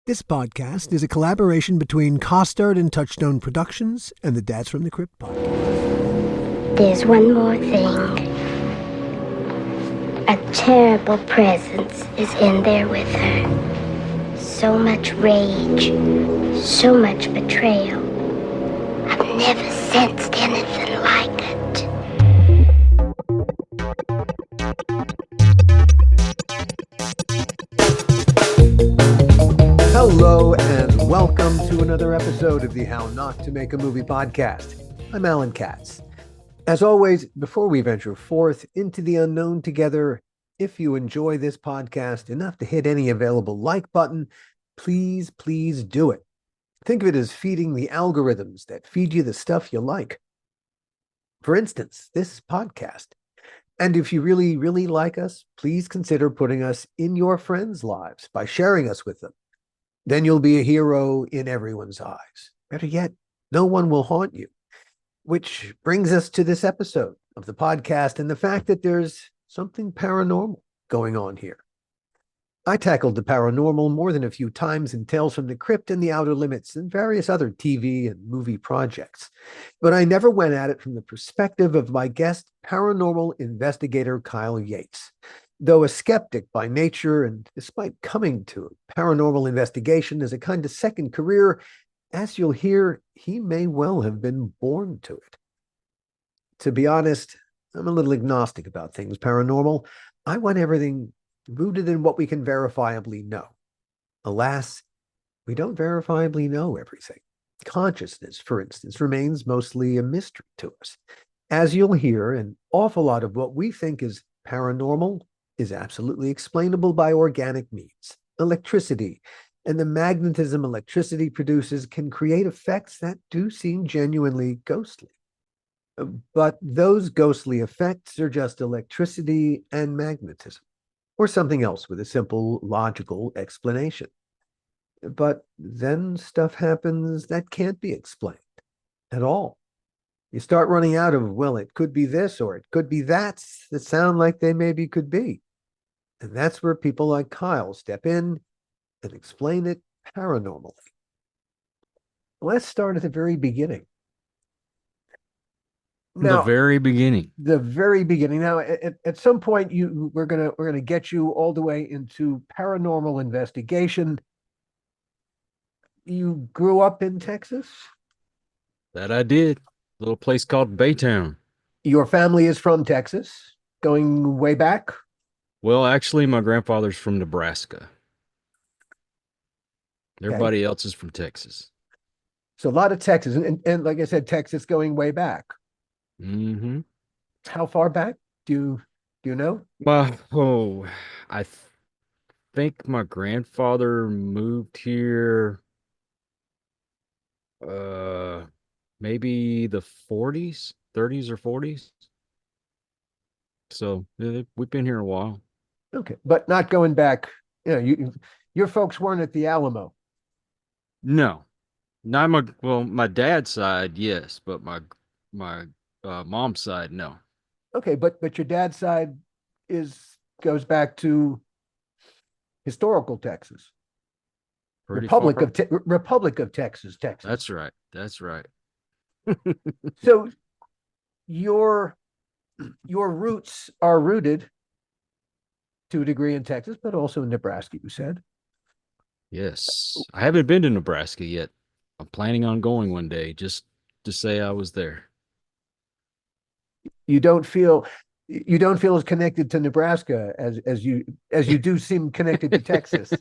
This podcast is a collaboration between Costard and Touchstone Productions and the Dads from the Crypt podcast. There's one more thing. A terrible presence is in there with her. So much rage, so much betrayal. I've never sensed anything like it. Hello and welcome to another episode of the How Not to Make a Movie podcast. I'm Alan Katz. As always, before we venture forth into the unknown together, if you enjoy this podcast enough to hit any available like button, please do it. Think of it as feeding the algorithms that feed you the stuff you like. For instance, this podcast. And if you really like us, please consider putting us in your friends' lives by sharing us with them. Then you'll be a hero in everyone's eyes. Better yet, no one will haunt you. Which brings us to this episode of the podcast and the fact that there's something paranormal going on here. I tackled the paranormal more than a few times in Tales from the Crypt and the Outer Limits and various other TV and movie projects. But I never went at it from the perspective of my guest, paranormal investigator Kyle Yates. Though a skeptic by nature, and despite coming to paranormal investigation as a kind of second career, as you'll hear, he may well have been born to it. To be honest, I'm a little agnostic about things paranormal. I want everything rooted in what we can verifiably know. Alas, we don't verifiably know everything. Consciousness, for instance, remains mostly a mystery to us. As you'll hear, an awful lot of what we think is paranormal is absolutely explainable by organic means. Electricity and the magnetism electricity produces can create effects that do seem genuinely ghostly. But those ghostly effects are just electricity and magnetism, or something else with a simple logical explanation. But then stuff happens that can't be explained at all. You start running out of, well, it could be this or it could be that sound like they maybe could be. And that's where people like Kyle step in and explain it paranormally. Let's start at the very beginning. Now, the very beginning. Now, at some point, we're gonna get you all the way into paranormal investigation. You grew up in Texas? That I did. A little place called Baytown. Your family is from Texas, going way back? Well, actually, my grandfather's from Nebraska. Everybody else is from Texas. So a lot of Texas, and like I said, Texas going way back. Mm-hmm. How far back? Do you know? I think my grandfather moved here maybe the 40s, 30s or 40s. So we've been here a while. Okay, but not going back. Your folks weren't at the Alamo. No, not my dad's side, yes, but my mom's side, no. Okay, but your dad's side goes back to historical Texas, Republic of Texas. That's right. So your roots are rooted to a degree in Texas, but also in Nebraska, you said. Yes. I haven't been to Nebraska yet. I'm planning on going one day just to say I was there. You don't feel as connected to Nebraska as you do seem connected to Texas.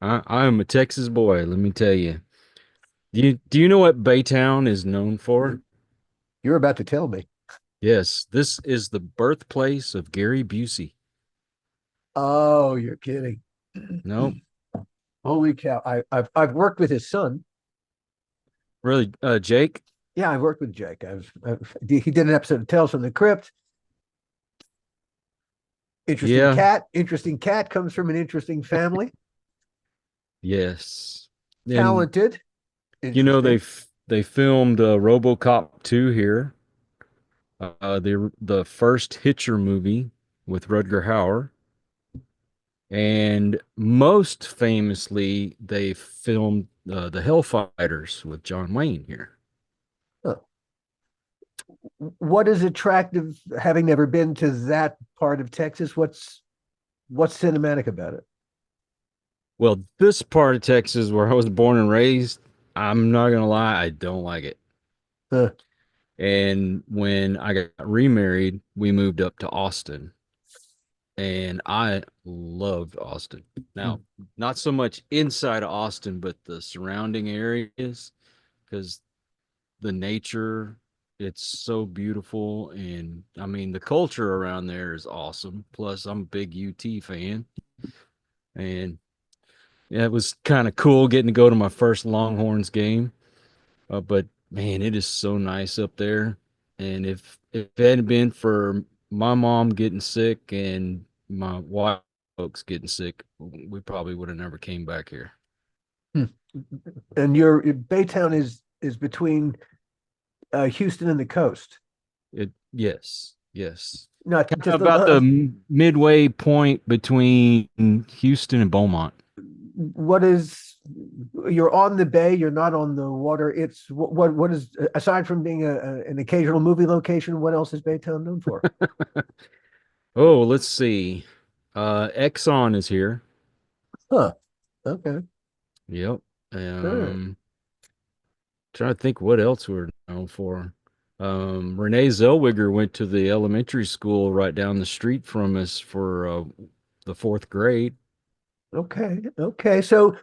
I am a Texas boy, let me tell you. Do you know what Baytown is known for? You're about to tell me. Yes, this is the birthplace of Gary Busey. Oh, you're kidding. Nope. Holy cow. I've worked with his son. Really? Jake? Yeah, I've worked with Jake. He did an episode of Tales from the Crypt. Interesting cat comes from an interesting family. Yes. Talented. You know, they filmed RoboCop 2 here. The first Hitcher movie with Rutger Hauer. And most famously, they filmed the Hellfighters with John Wayne here. Huh. What is attractive, having never been to that part of Texas? What's cinematic about it? Well, this part of Texas where I was born and raised, I'm not gonna lie, I don't like it. Huh. And when I got remarried, we moved up to Austin, and I loved Austin. Now, Mm. not so much inside of Austin, but the surrounding areas, because the nature, it's so beautiful. And I mean, the culture around there is awesome. Plus, I'm a big UT fan. And yeah, it was kind of cool getting to go to my first Longhorns game. But man, it is so nice up there. And if it hadn't been for my mom getting sick and my wife folks getting sick, we probably would have never came back here. Hmm. And your Baytown is between Houston and the coast. It Yes, yes. Not Kind just of about the midway point between Houston and Beaumont. what is you're on the bay, you're not on the water. It's what is, aside from being an occasional movie location, what else is Baytown known for? Oh, let's see. Exxon is here. Huh. Okay. Yep. All right. Trying to think what else we're known for. Renee Zellweger went to the elementary school right down the street from us for the fourth grade. Okay. Okay. So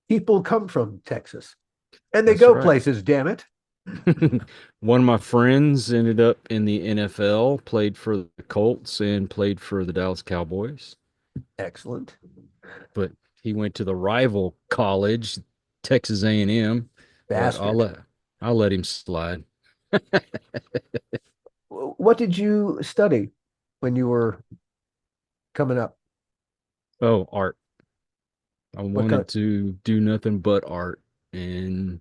people come from Texas and they That's go right. places, damn it. One of my friends ended up in the NFL, played for the Colts and played for the Dallas Cowboys, Excellent. but he went to the rival college, Texas A&M, but Bastard. I'll let him slide. What did you study when you were coming up? Oh, art. I What kind? wanted to do nothing but art. And,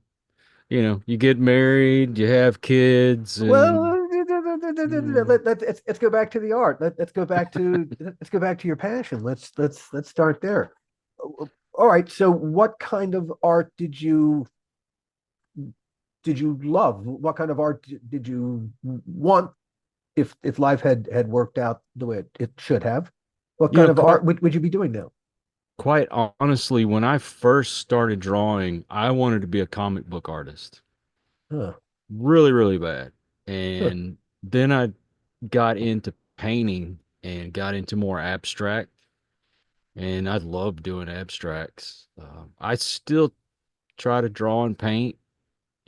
you get married, you have kids, and Well, mm, let's go back to the art. Let's go back to your passion. Let's start there. All right. So, what kind of art did you love? What kind of art did you want? If life had worked out the way it should have, what you kind know, of quite art would you be doing now? quite honestly, when I first started drawing, I wanted to be a comic book artist. Huh, Really, really bad. huh. And then I got into painting and got into more abstract, and I love doing abstracts. I still try to draw and paint.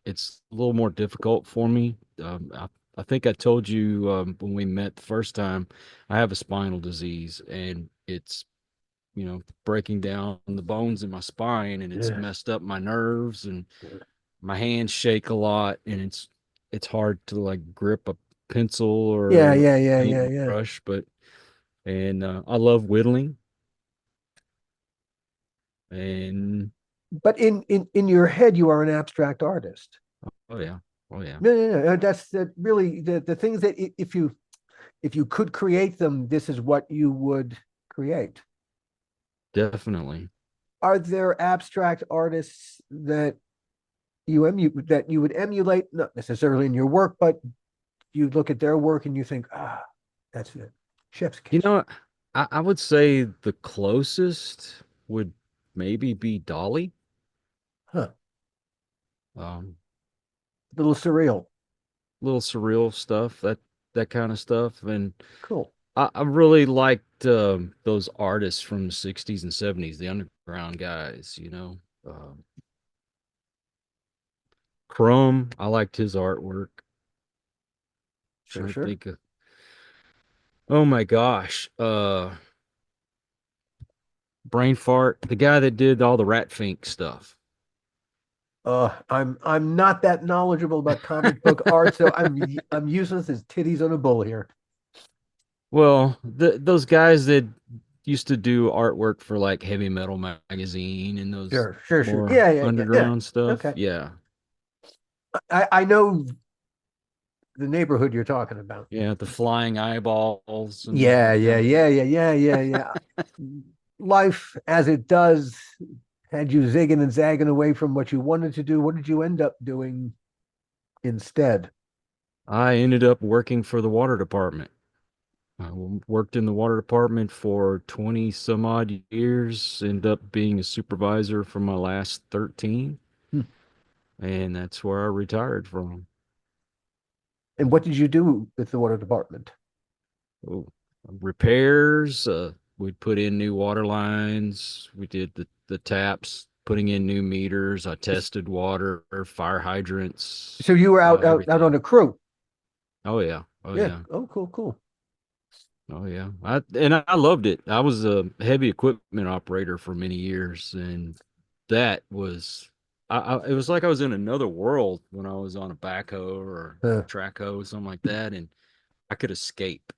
It's a little more difficult for me. I think I told you when we met the first time, I have a spinal disease, and it's breaking down the bones in my spine, and it's Yeah, messed up my nerves, and my hands shake a lot, and it's hard to like grip a pencil yeah, or yeah, a yeah, yeah, yeah. paintbrush. But and I love whittling, and But in your head, you are an abstract artist. oh yeah, oh yeah, No, no, no. That's really the things that if you could create them, this is what you would create. definitely. Are there abstract artists that you would emulate, not necessarily in your work, but you look at their work and you think, ah, that's it, chef's You kiss. know, I would say the closest would maybe be Dolly. Huh? Um, A little surreal. Little surreal stuff, that kind of stuff, and Cool. I really liked those artists from the '60s and '70s, the underground guys. Crumb. I liked his artwork. Sure, Trying to sure. think of, oh my gosh, brain fart, the guy that did all the Rat Fink stuff. I'm not that knowledgeable about comic book art, so I'm useless as titties on a bull here. Well, those guys that used to do artwork for like Heavy Metal magazine and those Sure, sure, sure. more Yeah, yeah, yeah, yeah. underground stuff. Okay. Yeah, I know the neighborhood you're talking about. Yeah, the flying eyeballs and Yeah, that yeah, kind of yeah, thing. yeah, yeah, yeah, yeah. Life as it does had you zigging and zagging away from what you wanted to do. What did you end up doing instead? I ended up working for the water department. Worked in the water department for 20 some odd years, ended up being a supervisor for my last 13, Hmm. and that's where I retired from. And what did you do with the water department? Oh, repairs, we'd put in new water lines, we did the taps, putting in new meters, I tested water, fire hydrants, So you were out on everything. a crew. Oh yeah. Oh Yeah. yeah. Oh, cool, cool. Oh yeah. I loved it. I was a heavy equipment operator for many years, and that was it was like I was in another world when I was on a backhoe or Uh, track hoe or something like that, and I could escape.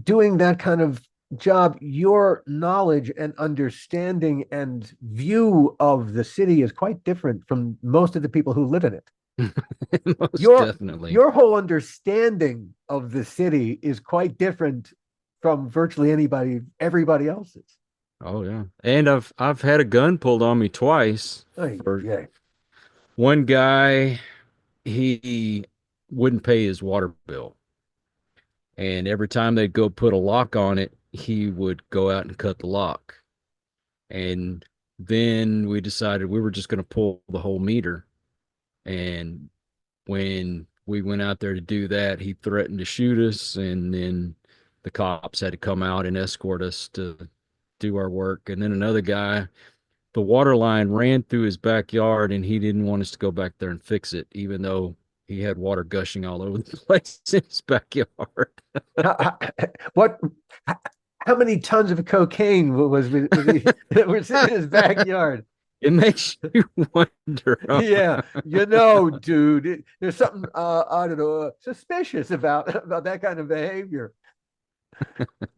Doing that kind of job, your knowledge and understanding and view of the city is quite different from most of the people who live in it. Most Your definitely. your whole understanding of the city is quite different from virtually everybody else's. Oh yeah. And I've had a gun pulled on me twice. Ay, For ay, one guy, he wouldn't pay his water bill. And every time they'd go put a lock on it, he would go out and cut the lock. And then we decided we were just going to pull the whole meter. And when we went out there to do that, he threatened to shoot us. And then the cops had to come out and escort us to do our work. And then another guy, the water line ran through his backyard and he didn't want us to go back there and fix it, even though he had water gushing all over the place in his backyard. what? How many tons of cocaine was he that were sitting in his backyard? It makes you wonder. Yeah, dude, there's something I don't know suspicious about that kind of behavior.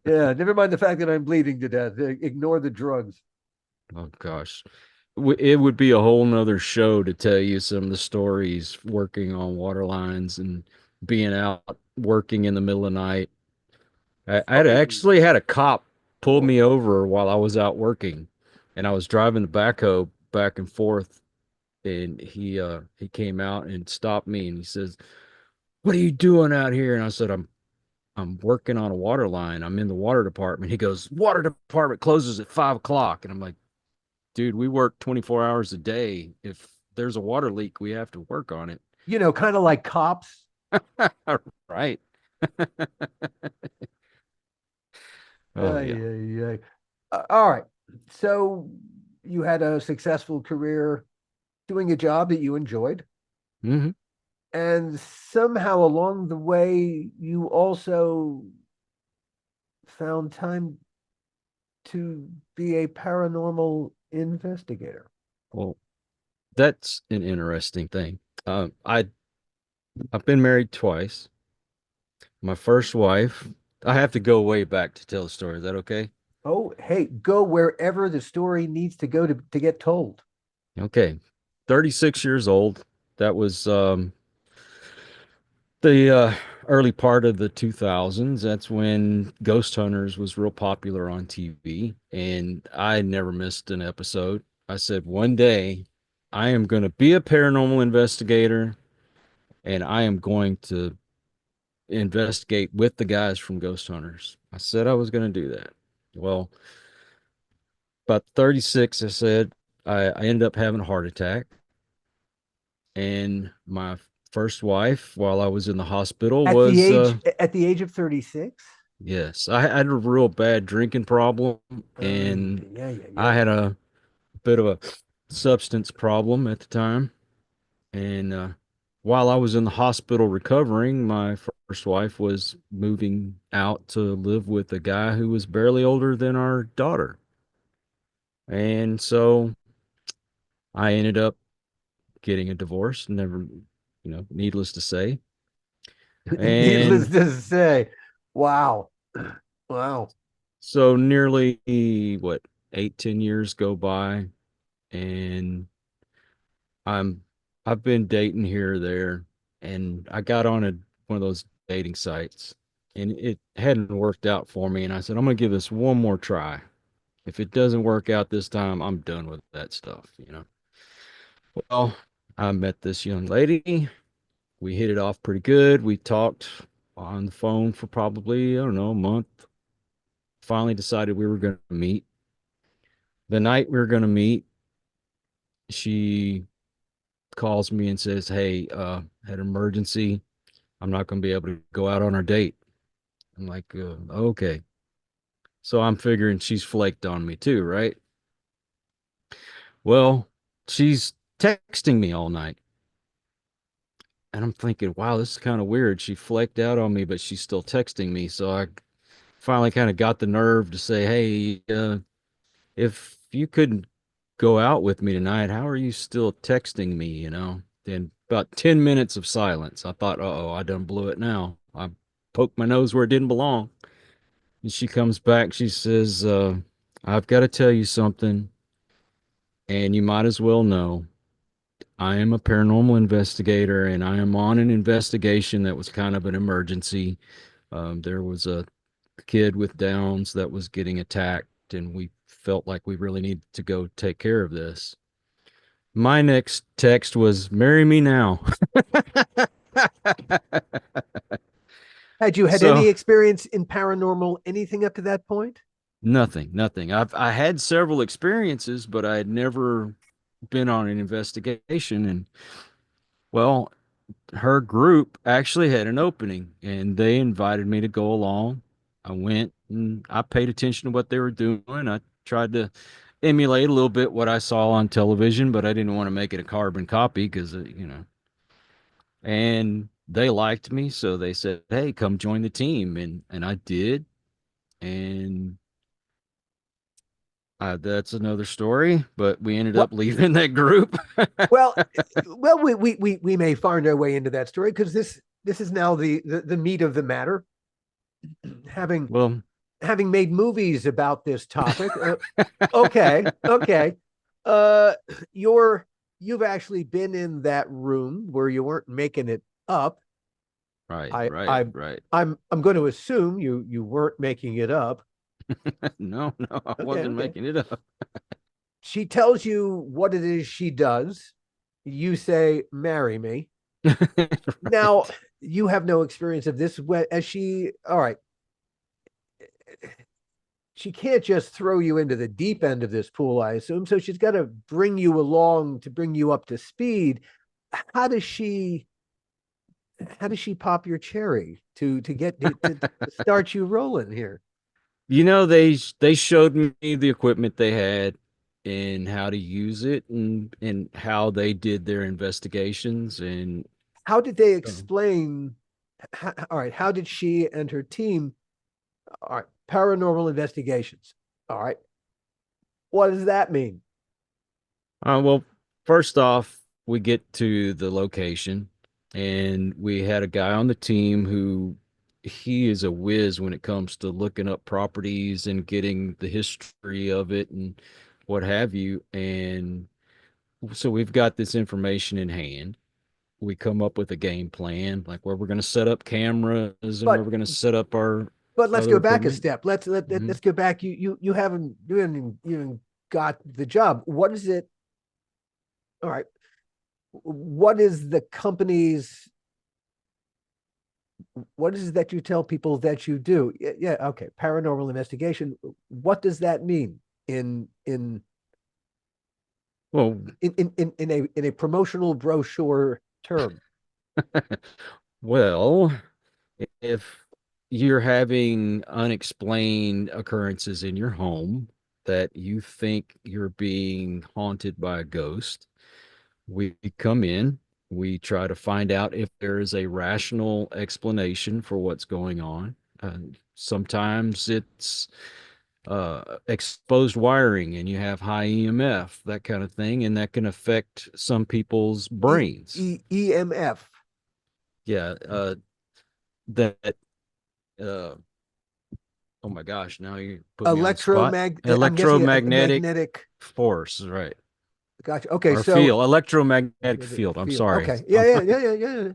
Yeah, never mind the fact that I'm bleeding to death. Ignore the drugs. Oh gosh. It would be a whole nother show to tell you some of the stories working on water lines and being out working in the middle of the night. I had Oh, actually had a cop pull me over while I was out working, and I was driving the backhoe back and forth, and he came out and stopped me and he says, "What are you doing out here?" And I said, I'm working on a water line. I'm in the water department." He goes, "Water department closes at 5 o'clock." And I'm like, dude, we work 24 hours a day. If there's a water leak, we have to work on it. kind of like cops. Right. Oh, Ay, yeah. ay, ay. All right. So you had a successful career doing a job that you enjoyed, Hmm. and somehow along the way, you also found time to be a paranormal investigator. Well, that's an interesting thing. I've been married twice. My first wife, I have to go way back to tell the story. Is that okay? Oh, hey, go wherever the story needs to go to get told. Okay. 36 years old. That was the early part of the 2000s. That's when Ghost Hunters was real popular on TV, and I never missed an episode. I said, one day I am going to be a paranormal investigator and I am going to investigate with the guys from Ghost Hunters. I said I was going to do that. Well, about 36, I said, I ended up having a heart attack, and my first wife, while I was in the hospital, was At the age of 36? yes, I had a real bad drinking problem, and Yeah, yeah, I yeah. had a bit of a substance problem at the time. And while I was in the hospital recovering, my first wife was moving out to live with a guy who was barely older than our daughter. And so I ended up getting a divorce, never, needless to say. Needless And to say. Wow. Wow. so nearly, what, 8, 10 years go by, and I'm I've been dating here or there. and I got on one of those dating sites, and it hadn't worked out for me. And I said, I'm going to give this one more try. If it doesn't work out this time, I'm done with that stuff. Well, I met this young lady. We hit it off pretty good. We talked on the phone for probably, I don't know, a month. Finally decided we were going to meet. The night we were going to meet, she calls me and says, "Hey, had an emergency. I'm not going to be able to go out on our date." I'm like, "Okay." So I'm figuring she's flaked on me too, right? Well, she's texting me all night. And I'm thinking, wow, this is kind of weird. She flaked out on me, but she's still texting me. So I finally kind of got the nerve to say, "Hey, if you couldn't go out with me tonight, how are you still texting me?" Then about 10 minutes of silence. I thought, uh-oh, I done blew it now. I poked my nose where it didn't belong. And she comes back. She says, "I've got to tell you something, and you might as well know. I am a paranormal investigator, and I am on an investigation that was kind of an emergency. There was a kid with Downs that was getting attacked, and we felt like we really needed to go take care of this." My next text was, "Marry me now." Had you had So any experience in paranormal, anything up to that point? nothing, nothing. I had several experiences, but I had never been on an investigation. And well, her group actually had an opening, and they invited me to go along. I went and I paid attention to what they were doing. I tried to emulate a little bit what I saw on television, but I didn't want to make it a carbon copy because. And they liked me, so they said, "Hey, come join the team," and I did, and that's another story. But we ended What? up leaving that group. Well, well, we may find our way into that story because this is now the meat of the matter. Having Well, having made movies about this topic, okay, okay. Uh, you're you've actually been in that room where you weren't making it up. right, I right, I right. I'm going to assume you weren't making it up. No, no, I Okay, wasn't okay. making it up. She tells you what it is she does. You say, "Marry me." Now, Right. you have no experience of this. As she, all right, she can't just throw you into the deep end of this pool, I assume. So she's got to bring you along to bring you up to speed. How does she? How does she pop your cherry to get to start you rolling here? They showed me the equipment they had and how to use it and how they did their investigations and How did they uh, explain? All right, how did she and her team? All right, paranormal investigations. All right, what does that mean? well, first off, we get to the location, and we had a guy on the team who he is a whiz when it comes to looking up properties and getting the history of it and what have you. And so we've got this information in hand. We come up with a game plan, like where we're going to set up cameras and where But we're going to set up our let's other go back a equipment. step. Mhm. Let's go back. You haven't even got the job. What is it? All right. What is the company's? What is it that you tell people that you do? Yeah, yeah, okay. Paranormal investigation. What does that mean in in Well, in a promotional brochure term? well, if you're having unexplained occurrences in your home that you think you're being haunted by a ghost, we come in, we try to find out if there is a rational explanation for what's going on. Sometimes it's exposed wiring and you have high EMF, that kind of thing, and that can affect some people's brains. EMF, Yeah, that uh, oh my gosh, now you put me on the spot. I'm guessing a Electromagnetic magnetic. force, right? Gotcha. Okay, or so field, electromagnetic magnetic field. I'm field. sorry. Okay. Yeah, yeah, yeah, yeah, yeah.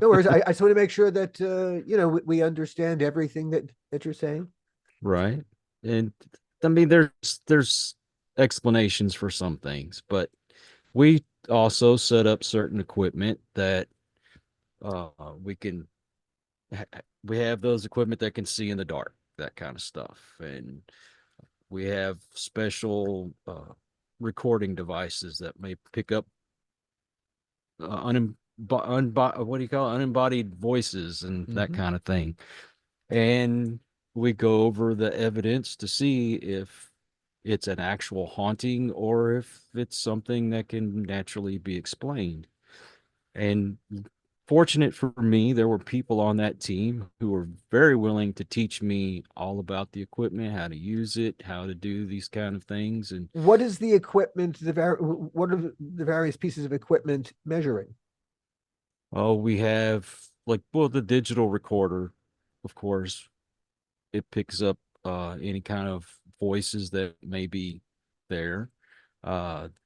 No worries. I just want to make sure that we understand everything that you're saying. Right. And I mean, there's explanations for some things, but we also set up certain equipment that uh we can we have those equipment that can see in the dark, that kind of stuff. And we have special recording devices that may pick up what do you call it? Unembodied voices and that Hmm. kind of thing. And we go over the evidence to see if it's an actual haunting or if it's something that can naturally be explained. And fortunate for me, there were people on that team who were very willing to teach me all about the equipment, how to use it, how to do these kind of things. And What is the equipment? What are the various pieces of equipment measuring? oh, we have like, well, the digital recorder, of course, it picks up any kind of voices that may be there.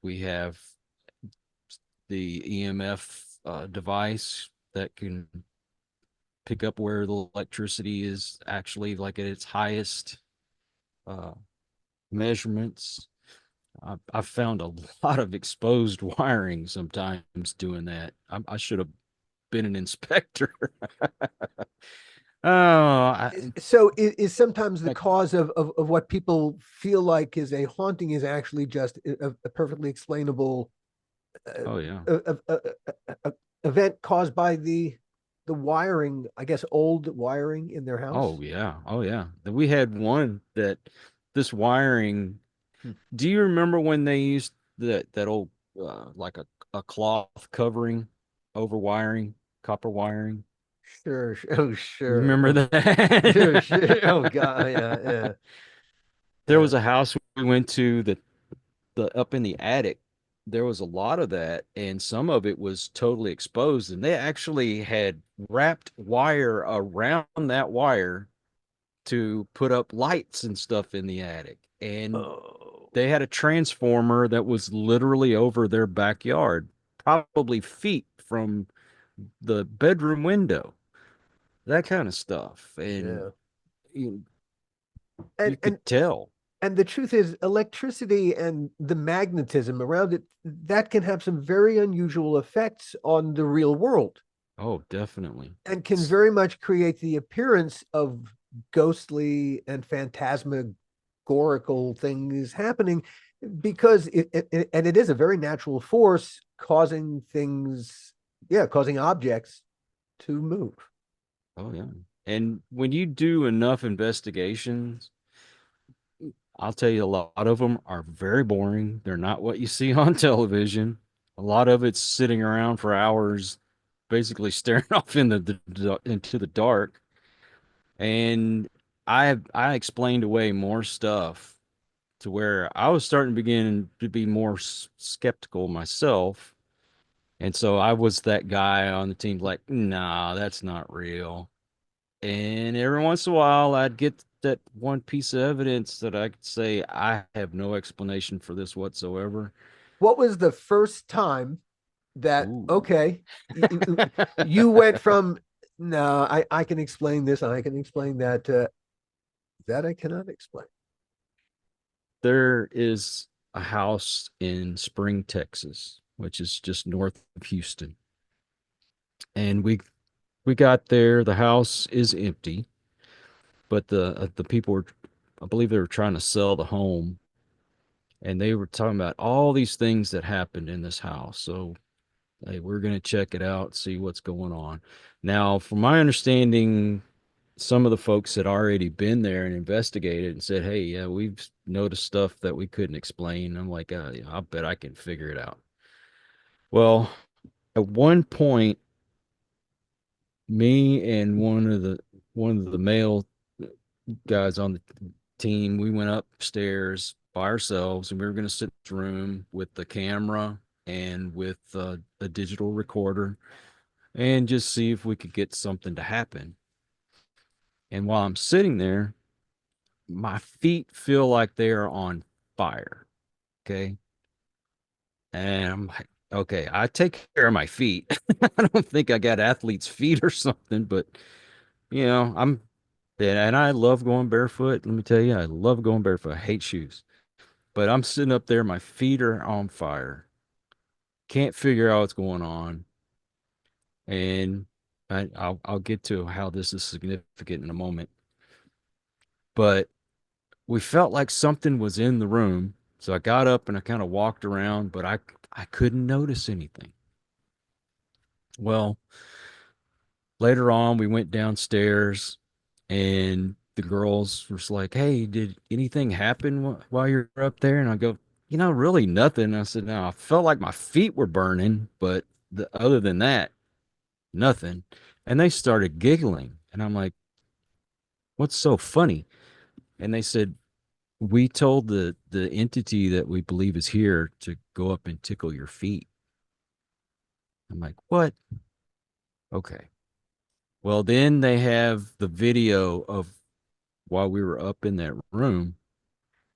We have the EMF device that can pick up where the electricity is actually like at its highest uh, measurements. I've found a lot of exposed wiring sometimes doing that. I should have been an inspector. Oh, So is sometimes the cause of what people feel like is a haunting is actually just a perfectly explainable uh, oh yeah. event caused by the wiring, I guess, old wiring in their Oh house. yeah. Oh yeah. We had one that this wiring. Hmm. Do you remember when they used that old like a cloth covering over wiring, copper wiring? Sure, oh You sure, remember oh sure, that? sure. Oh God, yeah, yeah, There yeah. was a house we went to that the up in the attic. There was a lot of that, and some of it was totally exposed, and they actually had wrapped wire around that wire to put up lights and stuff in the attic. And Oh, they had a transformer that was literally over their backyard, probably feet from the bedroom window, that kind of stuff. And yeah. you, And you could tell. the truth is, electricity and the magnetism around it that can have some very unusual effects on the real world, Oh, definitely. and can very much create the appearance of ghostly and phantasmagorical things happening because and it is a very natural force causing things, yeah, causing objects to move. Oh, yeah. And when you do enough investigations, I'll tell you, a lot of them are very boring. They're not what you see on television. A lot of it's sitting around for hours, basically staring off into the dark. And I explained away more stuff to where I was starting to begin to be more skeptical myself. And so I was that guy on the team, like, nah, that's not real. And every once in a while, I'd get that one piece of evidence that I could say, I have no explanation for this whatsoever. What was the first time that, Ooh. okay, you went from no, I can explain this, I can explain that, that I cannot explain. There is a house in Spring, Texas, which is just north of Houston. And we got there, the house is empty, but the people were, I believe they were trying to sell the home, and they were talking about all these things that happened in this house. So, hey, we're going to check it out, see what's going on. Now, from my understanding, some of the folks had already been there and investigated and said, hey, yeah, we've noticed stuff that we couldn't explain. I'm like, yeah, I bet I can figure it out. Well, at one point, me and one of the male guys on the team, we went upstairs by ourselves, and we were going to sit in this room with the camera and with a digital recorder and just see if we could get something to happen. And while I'm sitting there, my feet feel like they are on fire. Okay. And I'm like, okay, I take care of my feet. I don't think I got athlete's feet or something, but I'm and I love going barefoot. Let me tell you, I love going barefoot. I hate shoes. But I'm sitting up there, my feet are on fire. Can't figure out what's going on. And I'll get to how this is significant in a moment. But we felt like something was in the room. So I got up and I kind of walked around, but I couldn't notice anything. Well, later on, we went downstairs and the girls were just like, "Hey, did anything happen while you're up there?" And I go, really nothing. I said, "No, I felt like my feet were burning, but other than that, nothing." And they started giggling. And I'm like, "What's so funny?" And they said, "We told the entity that we believe is here to go up and tickle your feet." I'm like, "What?" Okay. Well, then they have the video of while we were up in that room,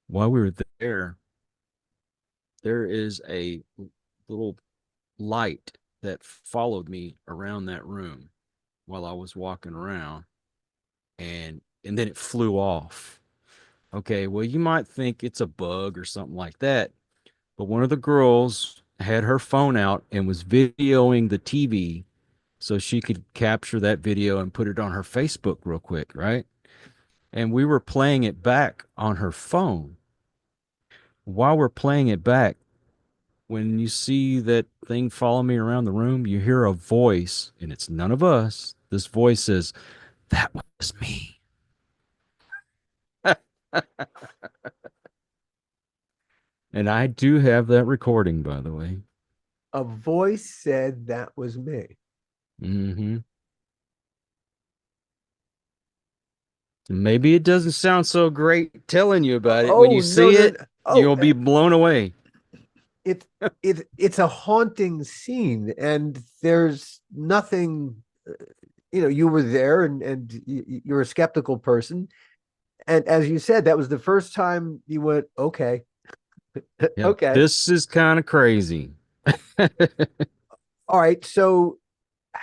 while we were there, there is a little light that followed me around that room while I was walking around and then it flew off. Okay, well you might think it's a bug or something like that, but one of the girls had her phone out and was videoing the TV so she could capture that video and put it on her Facebook real quick, right? And we were playing it back on her phone. While we're playing it back, when you see that thing follow me around the room, you hear a voice, and it's none of us. This voice says, "That was me." And I do have that recording, by the way. A voice said that was me. Hmm. Maybe it doesn't sound so great telling you about it. When Oh you no, see no, it, no. you'll be blown away. It it's a haunting scene, and there's nothing. You were there, and you're a skeptical person, and as you said, that was the first time you went, okay, Yeah, okay, this is kind of crazy. all right. So,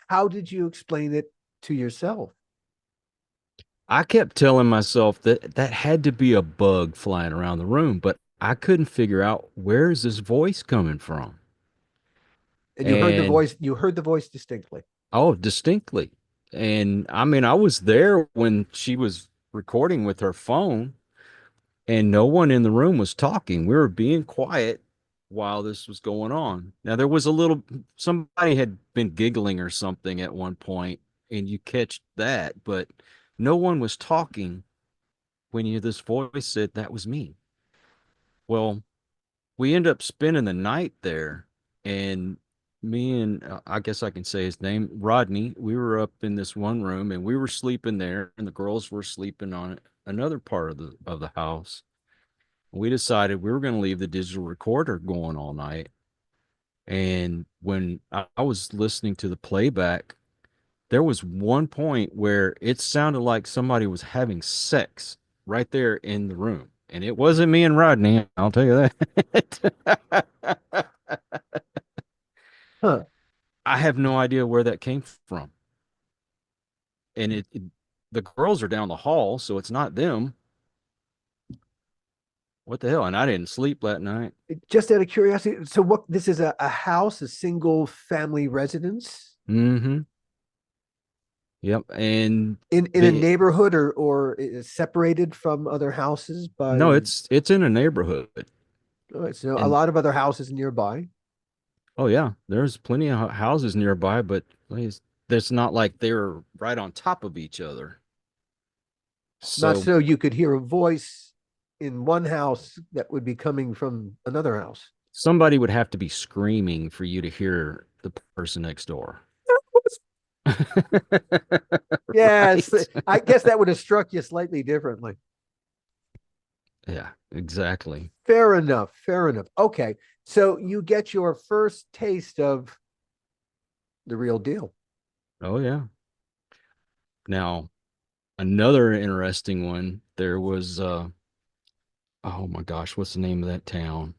how did you explain it to yourself? I kept telling myself that that had to be a bug flying around the room, but I couldn't figure out where is this voice coming from. And you heard the And voice. You heard the voice distinctly. oh, distinctly. And I mean, I was there when she was recording with her phone, and no one in the room was talking. We were being quiet while this was going on. Now, there was a little, somebody had been giggling or something at one point, and you catch that, but no one was talking when this voice said, "That was me." Well, we end up spending the night there, and me and I guess I can say his name, Rodney, we were up in this one room and we were sleeping there and the girls were sleeping on another part of the house. We decided we were going to leave the digital recorder going all night. And when I was listening to the playback, there was one point where it sounded like somebody was having sex right there in the room. And it wasn't me and Rodney, I'll tell you that. Huh. I have no idea where that came from. And the girls are down the hall, so it's not them. What the hell? And I didn't sleep that night. Just out of curiosity, so what? This is a house, a single family residence Mm-hmm. Yep. And in a the neighborhood, or is separated from other houses no, by. it's in a neighborhood. All right, so a And lot of other houses nearby. oh yeah, there's plenty of houses nearby, but it's not like they're right on top of each other. Not So so you could hear a voice in one house that would be coming from another house. somebody would have to be screaming for you to hear the person next door. Yes, Right? I guess that would have struck you slightly differently. Yeah, exactly. Fair enough. Fair enough. Okay. So you get your first taste of the real deal. Oh yeah. Now, another interesting one, there was oh my gosh, what's the name of that town?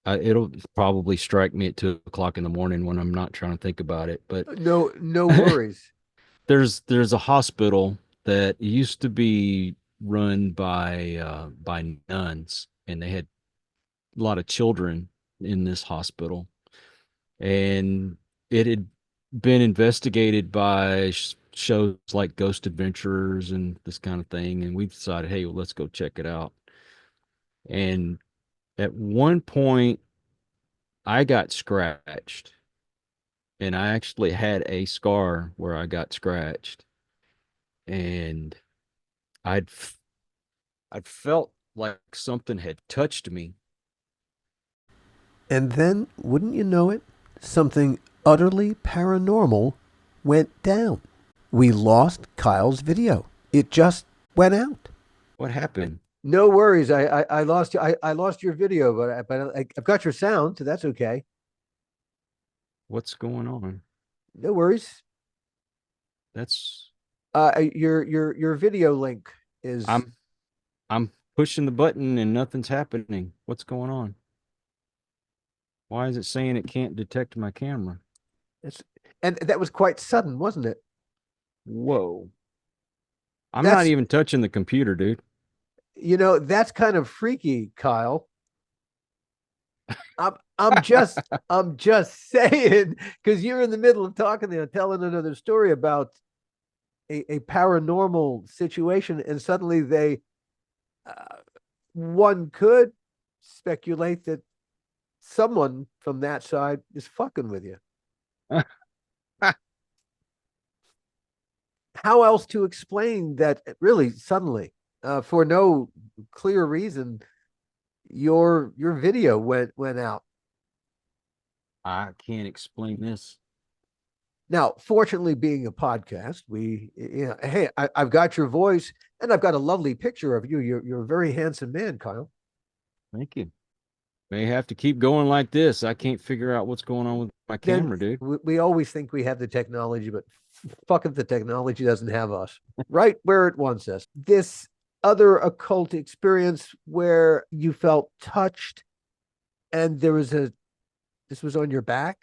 It'll probably strike me at 2 o'clock in the morning when I'm not trying to think about it. But No, no worries. there's a hospital that used to be run by nuns, and they had a lot of children in this hospital, and it had been investigated by shows like Ghost Adventurers and this kind of thing, and we decided, hey, well, let's go check it out. And at one point, I got scratched, and I actually had a scar where I got scratched, and I'd I'd felt like something had touched me. And then, wouldn't you know it, something utterly paranormal went down. We lost Kyle's video. It just went out. What happened? No worries. I lost you. I lost your video, I've got your sound, so that's okay. What's going on? No worries. That's Your video link is I'm I'm pushing the button and nothing's happening. What's going on? Why is it saying it can't detect my camera? it's and that was quite sudden, wasn't it? Whoa. I'm not That's even touching the computer, dude. that's kind of freaky, Kyle. I'm just saying because you're in the middle of talking there, telling another story about a paranormal situation, and suddenly uh, one could speculate that someone from that side is fucking with you. How else to explain that really suddenly, for no clear reason, your video went out? I can't explain this. Now, fortunately, being a podcast, hey, I've got your voice and I've got a lovely picture of you. You're a very handsome man, Kyle. Thank you. May have to keep going like this. I can't figure out what's going on with my Then camera, dude. we always think we have the technology, but fuck if the technology doesn't have us right where it wants us. This other occult experience where you felt touched and this was on your back,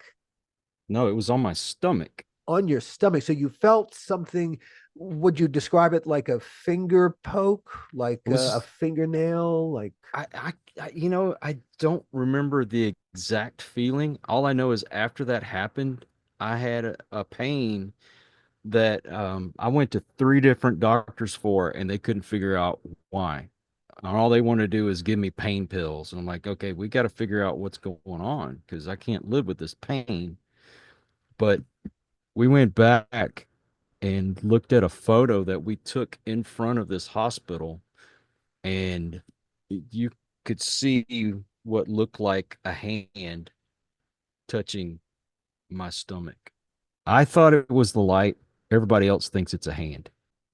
No, it was on my stomach. on your stomach. So you felt something. Would you describe it like a finger poke, like It a was fingernail, like I don't remember the exact feeling. All I know is after that happened, I had a pain that I went to three different doctors for, and they couldn't figure out why. And all they want to do is give me pain pills. And I'm like, okay, we got to figure out what's going on because I can't live with this pain. But we went back and looked at a photo that we took in front of this hospital, and you could see what looked like a hand touching my stomach. I thought it was the light. Everybody else thinks it's a hand.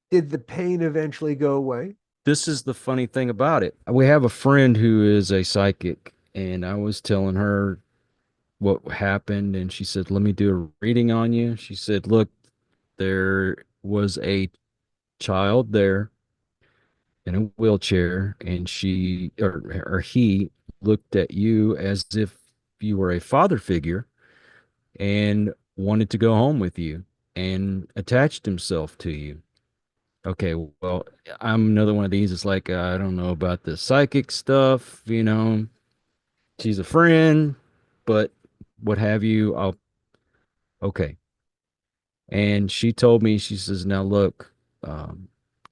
did the pain eventually go away? This is the funny thing about it. We have a friend who is a psychic, and I was telling her what happened, and she said, "Let me do a reading on you." She said, "Look, there was a child there in a wheelchair, and or he looked at you as if you were a father figure and wanted to go home with you and attached himself to you." Okay, well, I'm another one of these. It's like, I don't know about the psychic stuff, she's a friend, but what have you. Okay. And she told me, she says, now look,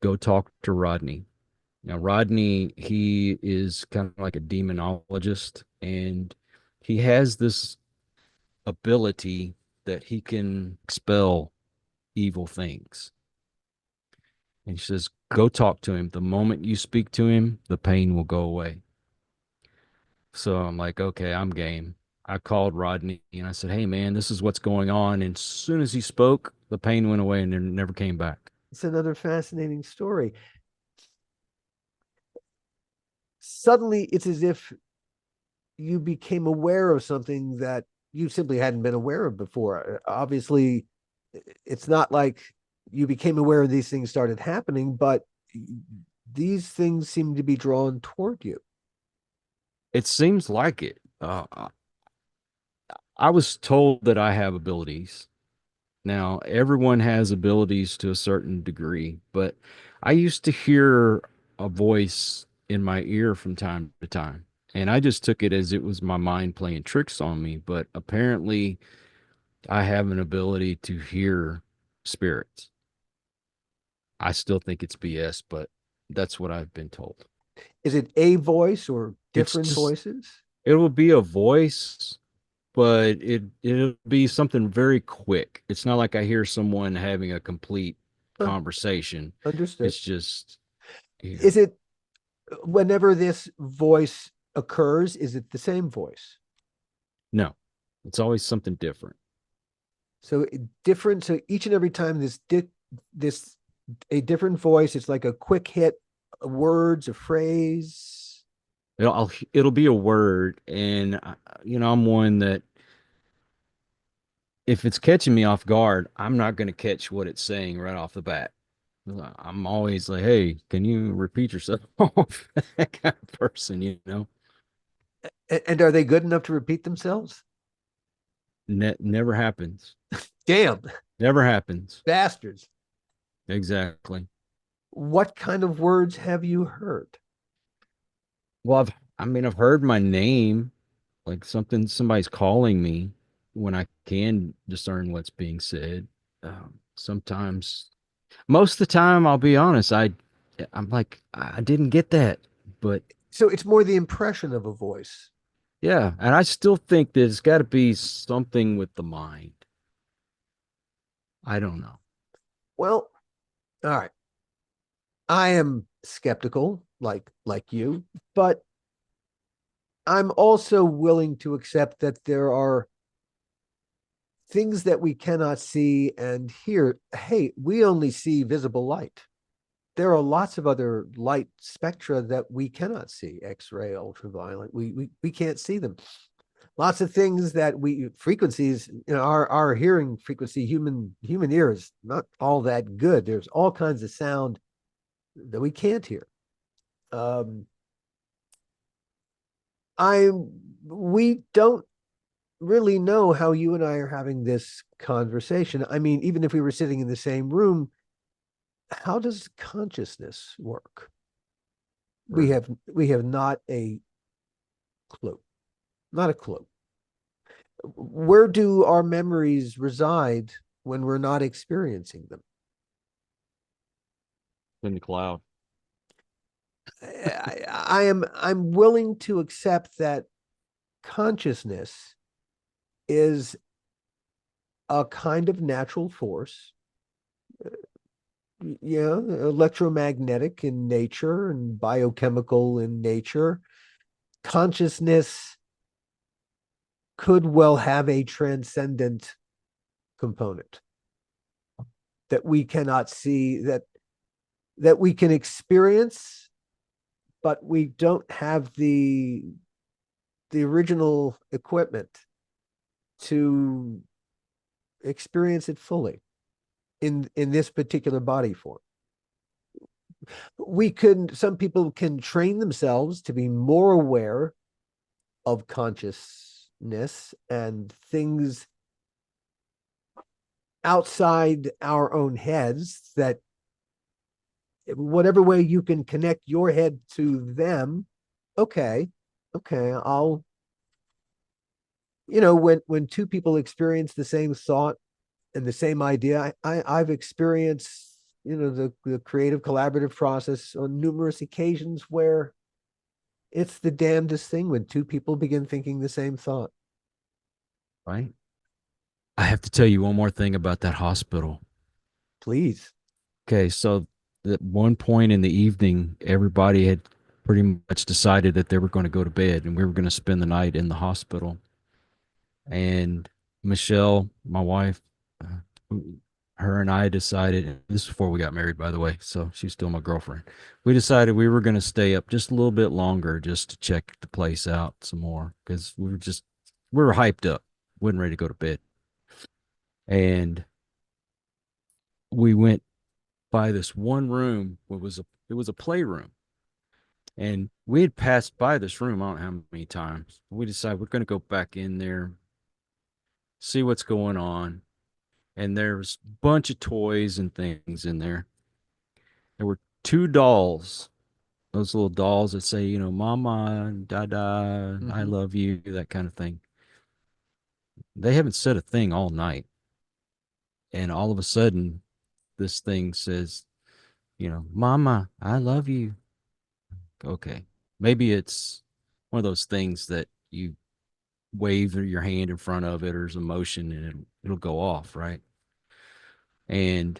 go talk to Rodney. Now, Rodney, he is kind of like a demonologist, and he has this ability that he can expel evil things. And she says, go talk to him. The moment you speak to him, the pain will go away. So I'm like, okay, I'm game. I called Rodney and I said, hey, man, this is what's going on. And as soon as he spoke, the pain went away and it never came back. It's another fascinating story. Suddenly, it's as if you became aware of something that you simply hadn't been aware of before. Obviously, it's not like you became aware of these things started happening, but these things seem to be drawn toward you. It seems like it. Uh, I was told that I have abilities. Now, everyone has abilities to a certain degree, but I used to hear a voice in my ear from time to time. And I just took it as it was my mind playing tricks on me. But apparently, I have an ability to hear spirits. I still think it's BS, but that's what I've been told. Is it a voice or It's different just, voices? it will be a voice, but it'll be something very quick. It's not like I hear someone having a complete Huh, conversation. understood. It's just Is here. it whenever this voice occurs, is it the same voice? No, it's always something different. So different. So each and every time this a different voice. It's like a quick hit, words, a phrase. It'll be a word, and I'm one that if it's catching me off guard, I'm not going to catch what it's saying right off the bat. I'm always like, "Hey, can you repeat yourself?" That kind of person, And are they good enough to repeat themselves? Never happens. Damn, Never happens. bastards. Exactly. What kind of words have you heard? Well, I've heard my name, like somebody's calling me when I can discern what's being said. Sometimes, most of the time, I'll be honest, I'm like, I didn't get that, but So it's more the impression of a voice. yeah, and I still think that it's got to be something with the mind. I don't know. Well, all right. I am skeptical, like you, but I'm also willing to accept that there are things that we cannot see and hear. Hey, we only see visible light. There are lots of other light spectra that we cannot see, X-ray, ultraviolet. We can't see them. Lots of things that we frequencies, our hearing frequency, human ear is not all that good. There's all kinds of sound that we can't hear. Um, I we don't really know how you and I are having this conversation. I mean, even if we were sitting in the same room, how does consciousness work? We Right. have we have not a clue. Not a clue. Where do our memories reside when we're not experiencing them? In the cloud. I'm willing to accept that consciousness is a kind of natural force, electromagnetic in nature and biochemical in nature. Consciousness could well have a transcendent component that we cannot see, that we can experience, but we don't have the original equipment to experience it fully in this particular body form. Some people can train themselves to be more aware of consciousness and things outside our own heads, that whatever way you can connect your head to them. Okay, I'll, when two people experience the same thought and the same idea, I've experienced, the creative collaborative process on numerous occasions where it's the damnedest thing when two people begin thinking the same thought. Right. I have to tell you one more thing about that hospital. Please. Okay, so at one point in the evening, everybody had pretty much decided that they were going to go to bed and we were going to spend the night in the hospital. And Michelle, my wife, her and I decided, and this is before we got married, by the way, so she's still my girlfriend. We decided we were going to stay up just a little bit longer just to check the place out some more because we were hyped up, wasn't ready to go to bed. And we went by this one room. It was a playroom, And we had passed by this room, I don't know how many times. We decided we're going to go back in there, see what's going on. And there's a bunch of toys and things in there. There were two dolls, those little dolls that say, mama, dada, I Mm-hmm. love you, that kind of thing. They haven't said a thing all night. And all of a sudden, this thing says, mama, I love you. Okay. Maybe it's one of those things that you wave your hand in front of it or there's a motion and it'll go off, right? And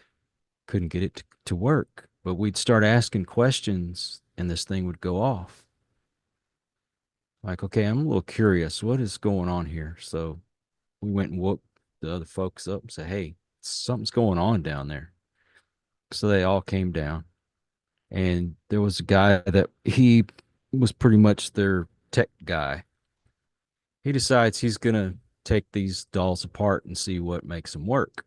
couldn't get it to work. But we'd start asking questions and this thing would go off. Like, okay, I'm a little curious. What is going on here? So we went and woke the other folks up and said, hey, something's going on down there. So they all came down. And there was a guy that he was pretty much their tech guy. He decides he's going to take these dolls apart and see what makes them work.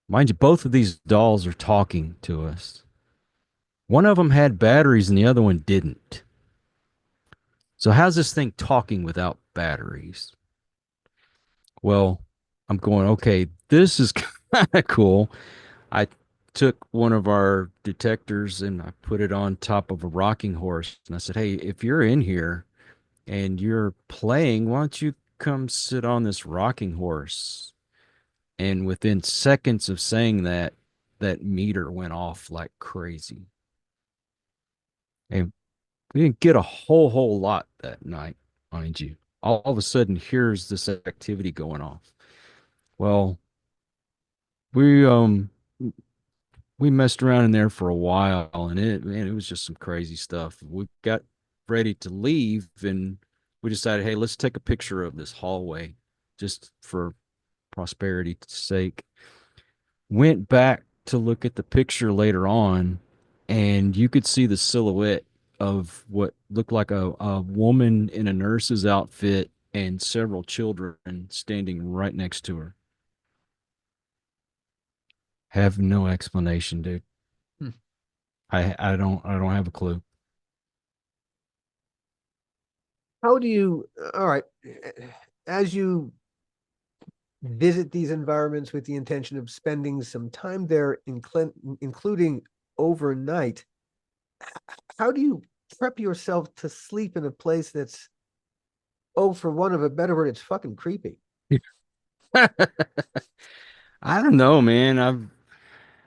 Mind you, both of these dolls are talking to us. One of them had batteries and the other one didn't. So, how's this thing talking without batteries? Well, I'm going, okay, this is kind of cool. I took one of our detectors and I put it on top of a rocking horse. And I said, hey, if you're in here and you're playing, why don't you come sit on this rocking horse? And within seconds of saying that, that meter went off like crazy. And we didn't get a whole lot that night, mind you. All of a sudden, here's this activity going off. Well, we we messed around in there for a while, and it was just some crazy stuff. We got ready to leave, and we decided, hey, let's take a picture of this hallway, just for prosperity's sake. Went back to look at the picture later on, and you could see the silhouette of what looked like a woman in a nurse's outfit and several children standing right next to her. Have no explanation, dude. Hmm. I don't have a clue. How do you, all right, as you visit these environments with the intention of spending some time there, including overnight, how do you prep yourself to sleep in a place that's, oh, for one of a better word, it's fucking creepy? I don't know, man.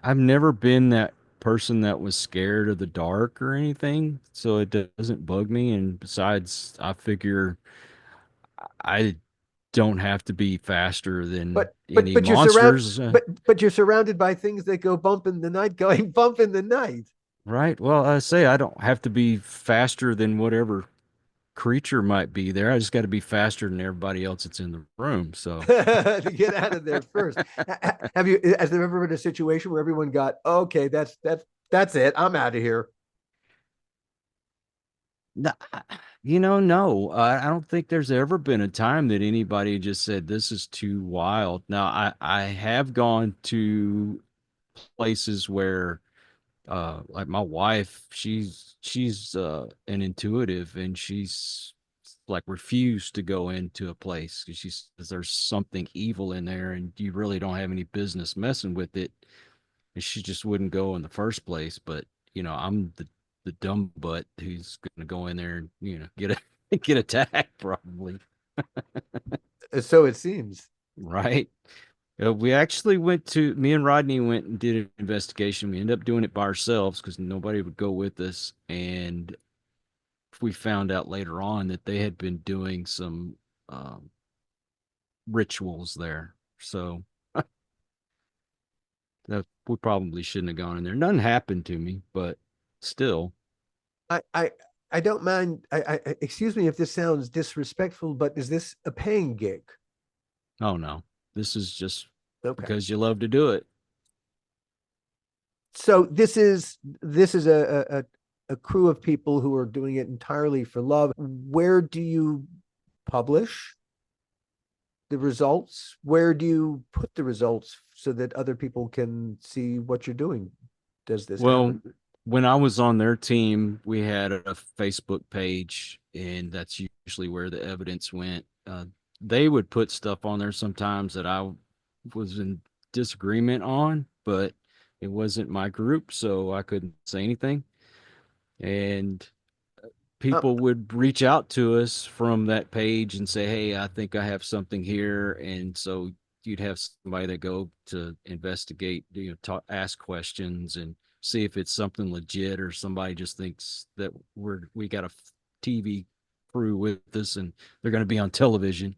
I've never been that person that was scared of the dark or anything, so it doesn't bug me. And besides, I figure I don't have to be faster than But any but you're surrounded monsters, but you're surrounded by things that go bump in the night, going bump in the night. right? Well, I say I don't have to be faster than whatever creature might be there. I just got to be faster than everybody else that's in the room. So, To get out of there first. Have you? Has there ever been a situation where everyone got okay? That's it. I'm out of here. no, no, I don't think there's ever been a time that anybody just said this is too wild. Now, I have gone to places where like my wife, she's an intuitive and she's like refused to go into a place because she says there's something evil in there and you really don't have any business messing with it, and she just wouldn't go in the first place. But I'm the dumb butt who's gonna go in there and get a get attacked probably. So it seems. Right. We actually me and Rodney went and did an investigation. We ended up doing it by ourselves because nobody would go with us. And we found out later on that they had been doing some um, rituals there. So that we probably shouldn't have gone in there. Nothing happened to me, but still, I I I don't mind. Excuse me if this sounds disrespectful, but is this a paying gig? oh no, this is just Okay. because you love to do it. So this is a crew of people who are doing it entirely for love. Where do you publish the results? Where do you put the results so that other people can see what you're doing? Does this Well, happen? when I was on their team, we had a Facebook page, and that's usually where the evidence went. They would put stuff on there sometimes that I was in disagreement on, but it wasn't my group, so I couldn't say anything. And Uh, people would reach out to us from that page and say, "Hey, I think I have something here," and so you'd have somebody that go to investigate, talk, ask questions, and see if it's something legit or somebody just thinks that we got a TV crew with us and they're going to be on television,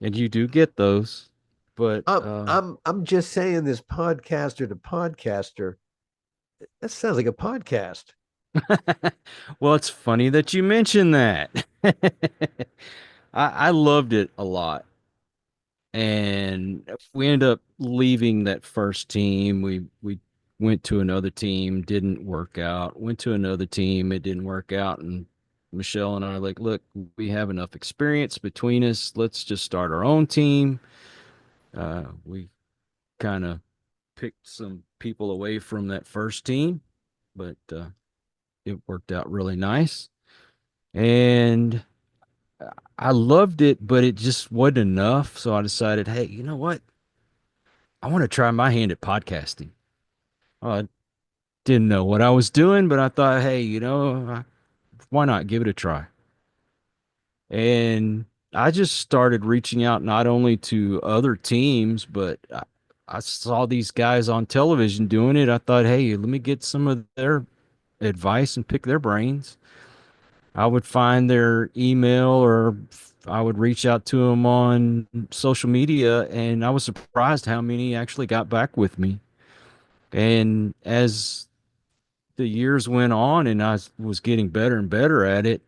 and you do get those, but I'm just saying this podcaster to podcaster. That sounds like a podcast. well, it's funny that you mentioned that. I loved it a lot. And we ended up leaving that first team. We went to another team, didn't work out. Went to another team, it didn't work out. And Michelle and I are like, look, we have enough experience between us. Let's just start our own team. We kind of picked some people away from that first team, but it worked out really nice. And I loved it, but it just wasn't enough. So I decided, hey, you know what? I want to try my hand at podcasting. I didn't know what I was doing, but I thought, hey, why not give it a try? And I just started reaching out not only to other teams, but I saw these guys on television doing it. I thought, hey, let me get some of their advice and pick their brains. I would find their email or I would reach out to them on social media, and I was surprised how many actually got back with me. And as the years went on and was getting better and better at it,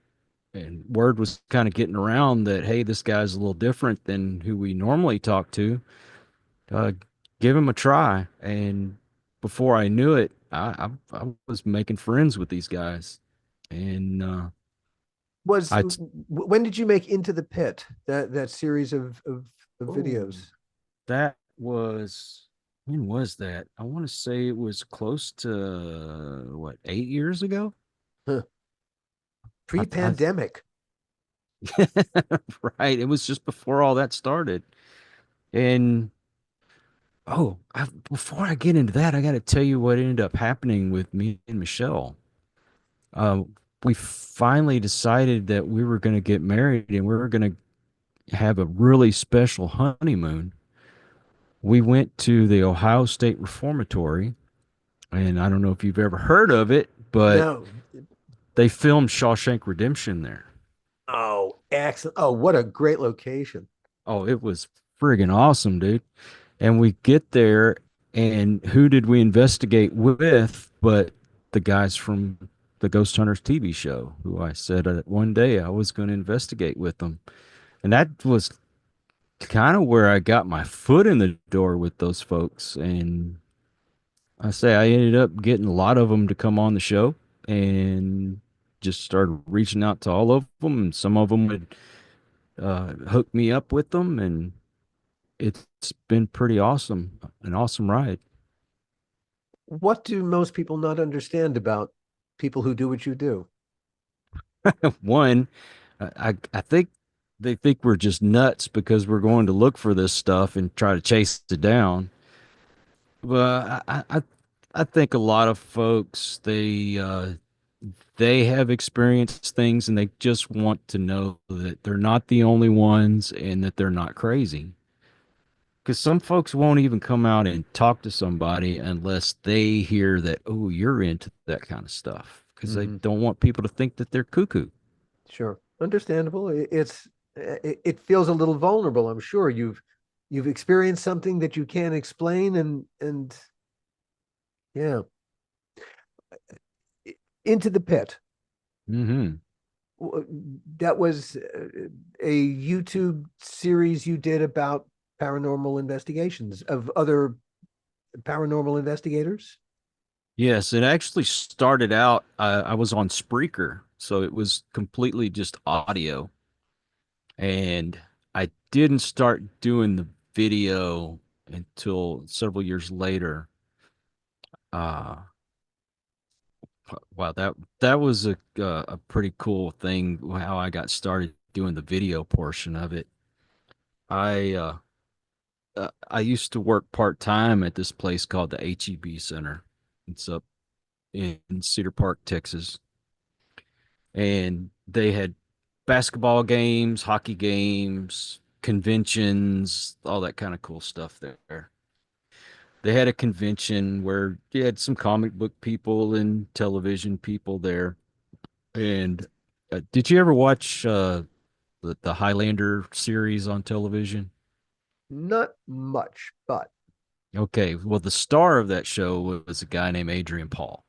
and word was kind of getting around that, hey, this guy's a little different than who we normally talk to, uh, give him a try. And before I knew it, I was making friends with these guys. And Was I, when did you make Into the Pit? That series of oh, videos. that was, when was that? I want to say it was close to, what, 8 years ago? Huh. I Pre-pandemic. right. It was just before all that started. And before I get into that, I got to tell you what ended up happening with me and Michelle. Uh, we finally decided that we were going to get married and we were going to have a really special honeymoon. We went to the Ohio State Reformatory, and I don't know if you've ever heard of it, but No. they filmed Shawshank Redemption there. Oh, excellent. Oh, what a great location. Oh, it was friggin' awesome, dude. And we get there, and who did we investigate with but the guys from the Ghost Hunters TV show, who I said one day I was going to investigate with them. And that was kind of where I got my foot in the door with those folks. And I say I ended up getting a lot of them to come on the show and just started reaching out to all of them. And some of them would hook me up with them. And it's been pretty awesome, an awesome ride. What do most people not understand about people who do what you do? One, I think they think we're just nuts because we're going to look for this stuff and try to chase it down. But I think a lot of folks they have experienced things and they just want to know that they're not the only ones and that they're not crazy. Because some folks won't even come out and talk to somebody unless they hear that, oh, you're into that kind of stuff. Because they Hmm. don't want people to think that they're cuckoo. Sure. Understandable. It feels a little vulnerable. I'm sure you've experienced something that you can't explain and yeah. Into the Pit. Hmm. That was a YouTube series you did about paranormal investigations of other paranormal investigators. Yes, it actually started out, I was on Spreaker, so it was completely just audio. And I didn't start doing the video until several years later. Uh, Wow, that was a pretty cool thing how I got started doing the video portion of it. I I used to work part-time at this place called the HEB Center. It's up in Cedar Park, Texas. And they had basketball games, hockey games, conventions, all that kind of cool stuff there. They had a convention where you had some comic book people and television people there. And did you ever watch the Highlander series on television? Not much, but Okay, well, the star of that show was a guy named Adrian Paul.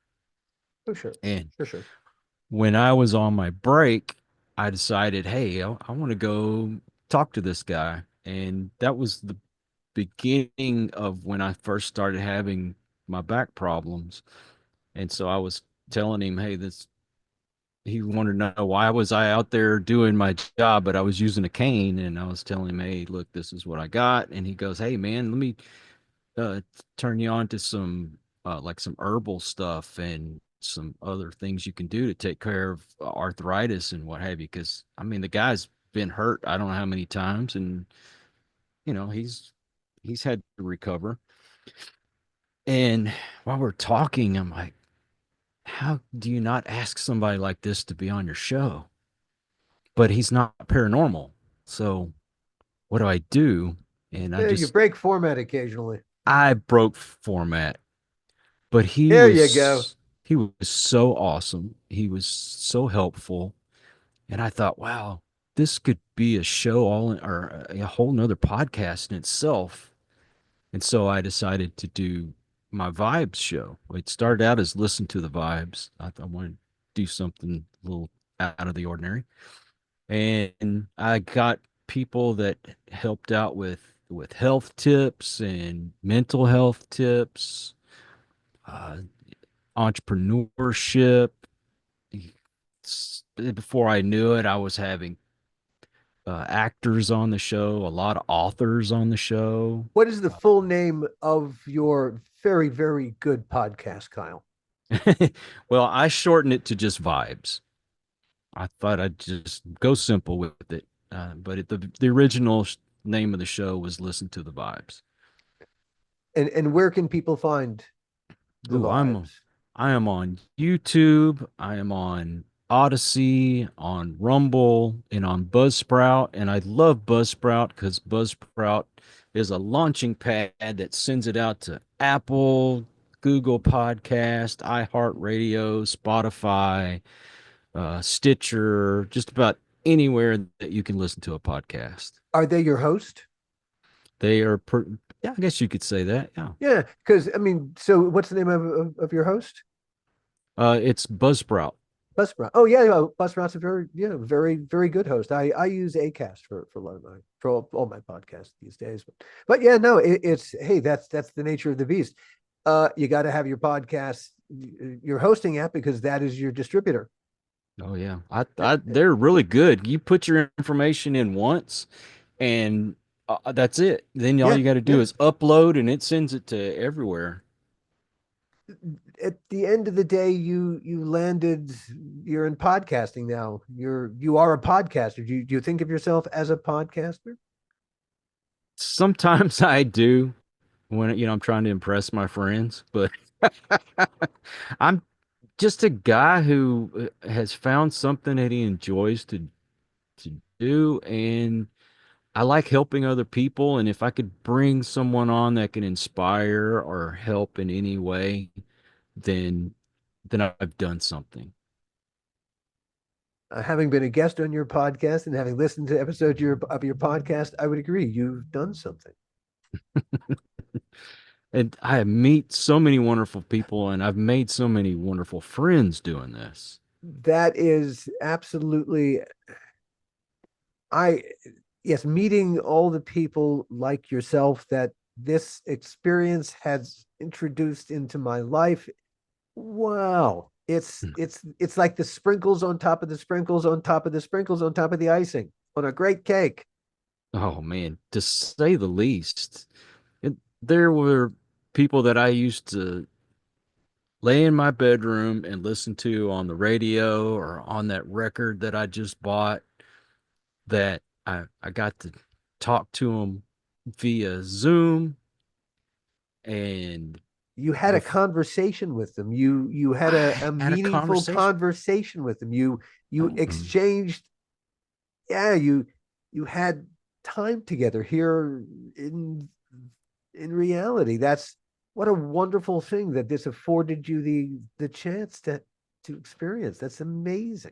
oh, sure, And sure, sure. when I was on my break, I decided, hey, I want to go talk to this guy. And that was the beginning of when I first started having my back problems. And so I was telling him, hey, this, he wanted to know why was I out there doing my job, but I was using a cane. And I was telling him, hey, look, this is what I got. And he goes, hey, man, let me uh, turn you on to some like some herbal stuff and some other things you can do to take care of arthritis and what have you. Because I mean, the guy's been hurt I don't know how many times, and he's had to recover. And while we're talking, I'm like, how do you not ask somebody like this to be on your show? But he's not paranormal, so what do I do? And Yeah, you break format occasionally. I broke format. But There you go. he was so awesome. He was so helpful. And I thought, wow, this could be a show all in, or a whole nother podcast in itself. And so I decided to do my vibes show. It started out as listen to the vibes. I wanted to do something a little out of the ordinary. And I got people that helped out with health tips and mental health tips, uh, entrepreneurship. Before I knew it, I was having actors on the show, a lot of authors on the show. What is the full name of your very, very good podcast, Kyle? Well, I shortened it to just vibes. I thought I'd just go simple with it. But the original name of the show was Listen to the Vibes. And where can people find the Ooh, vibes? I am on YouTube. I am on Odyssey, on Rumble, and on Buzzsprout. And I love Buzzsprout because Buzzsprout is a launching pad that sends it out to Apple, Google Podcast, iHeartRadio, Spotify, Stitcher, just about anywhere that you can listen to a podcast. Are they your host? They are, yeah, I guess you could say that. Yeah. Yeah, because I mean, so what's the name of your host? It's Buzzsprout. Buzzsprout. Oh yeah, Buzzsprout's a very very very good host. I use Acast for a lot of my for all my podcasts these days. But yeah, no, it's hey, that's the nature of the beast. You got to have your podcast, your hosting app because that is your distributor. Oh yeah, they're really good. You put your information in once, and that's it. Then all Yeah, you got to do yeah. is upload, and it sends it to everywhere. At the end of the day, you landed. You're in podcasting now. You are a podcaster. Do you think of yourself as a podcaster? Sometimes I do when I'm trying to impress my friends, but I'm just a guy who has found something that he enjoys to do, and I like helping other people. And if I could bring someone on that can inspire or help in any way, then I've done something. Having been a guest on your podcast and having listened to episodes of your podcast, I would agree you've done something. And I meet so many wonderful people, and I've made so many wonderful friends doing this. That is absolutely I yes, meeting all the people like yourself that this experience has introduced into my life. Wow. It's like the sprinkles on top of the sprinkles on top of the sprinkles on top of the icing on a great cake. Oh man, to say the least. There were people that I used to lay in my bedroom and listen to on the radio or on that record that I just bought, that I got to talk to them via Zoom. And You had a bef- conversation with them. You had a I had a meaningful conversation. conversation with them. You Mhm. exchanged, yeah, you had time together here in in reality. That's what a wonderful thing that this afforded you the chance to experience. That's amazing.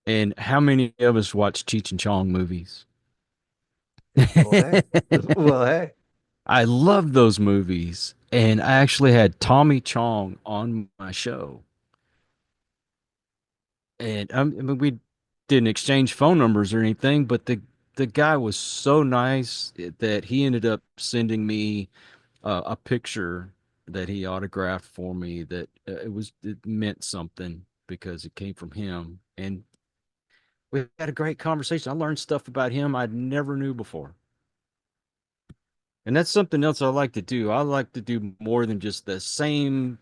And how many of us watch Cheech and Chong movies? Well, hey, well, hey, I love those movies. And I actually had Tommy Chong on my show. And I mean, we didn't exchange phone numbers or anything, but the guy was so nice that he ended up sending me a picture that he autographed for me. That it meant something because it came from him, and we had a great conversation. I learned stuff about him I never knew before. And that's something else I like to do. I like to do more than just the same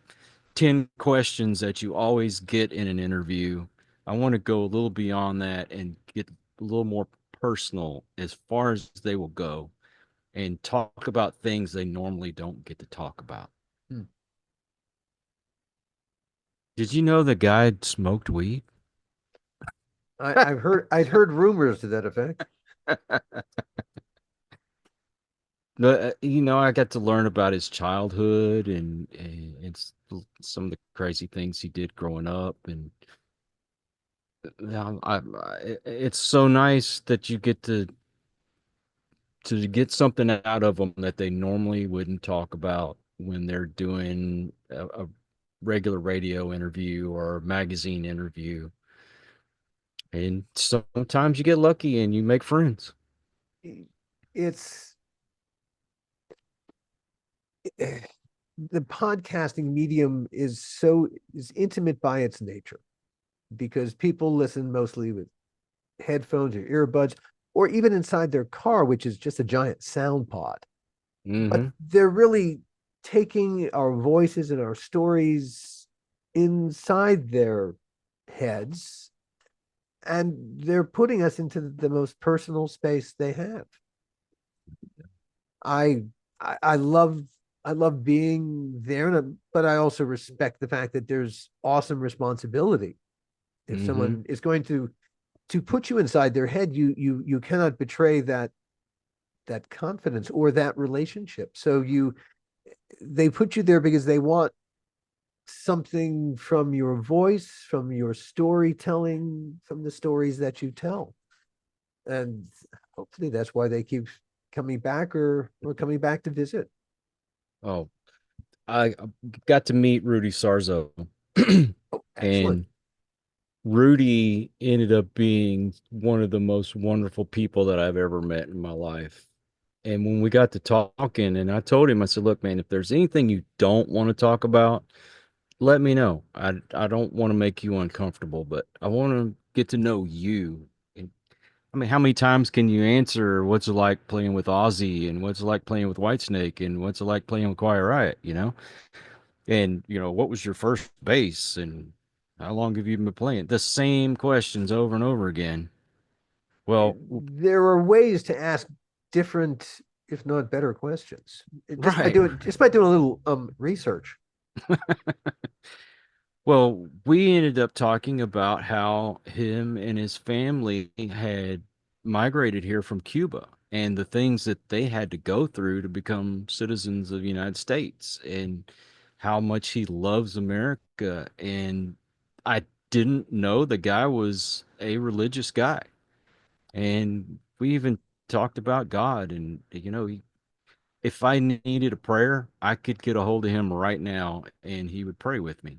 10 questions that you always get in an interview. I want to go a little beyond that and get a little more personal as far as they will go and talk about things they normally don't get to talk about. hmm. Did you know the guy smoked weed? I'd heard rumors to that effect. I got to learn about his childhood and it's some of the crazy things he did growing up. And it's so nice that you get to get something out of them that they normally wouldn't talk about when they're doing a regular radio interview or magazine interview. And sometimes you get lucky and you make friends. It's the podcasting medium is intimate by its nature because people listen mostly with headphones or earbuds or even inside their car, which is just a giant sound pod. But Mm-hmm. they're really taking our voices and our stories inside their heads and they're putting us into the most personal space they have. I I love I love being there, but I also respect the fact that there's awesome responsibility. If Mm-hmm. someone is going to put you inside their head, you cannot betray that confidence or that relationship. So you they put you there because they want something from your voice, from your storytelling, from the stories that you tell. And hopefully that's why they keep coming back or coming back to visit. Oh, I got to meet Rudy Sarzo. Oh, excellent. And Rudy ended up being one of the most wonderful people that I've ever met in my life. And when we got to talking, and I told him, I said, "Look, man, if there's anything you don't want to talk about, let me know. I don't want to make you uncomfortable, but I want to get to know you." And I mean, how many times can you answer what's it like playing with Ozzy and what's it like playing with Whitesnake and what's it like playing with Quiet Riot, you know? And, what was your first base and how long have you been playing? The same questions over and over again. Well, There are ways to ask different, if not better, questions. right. Just by doing a little research. Well, we ended up talking about how him and his family had migrated here from Cuba and the things that they had to go through to become citizens of the United States and how much he loves America. And I didn't know the guy was a religious guy. And we even talked about God. And, if I needed a prayer, I could get a hold of him right now and he would pray with me.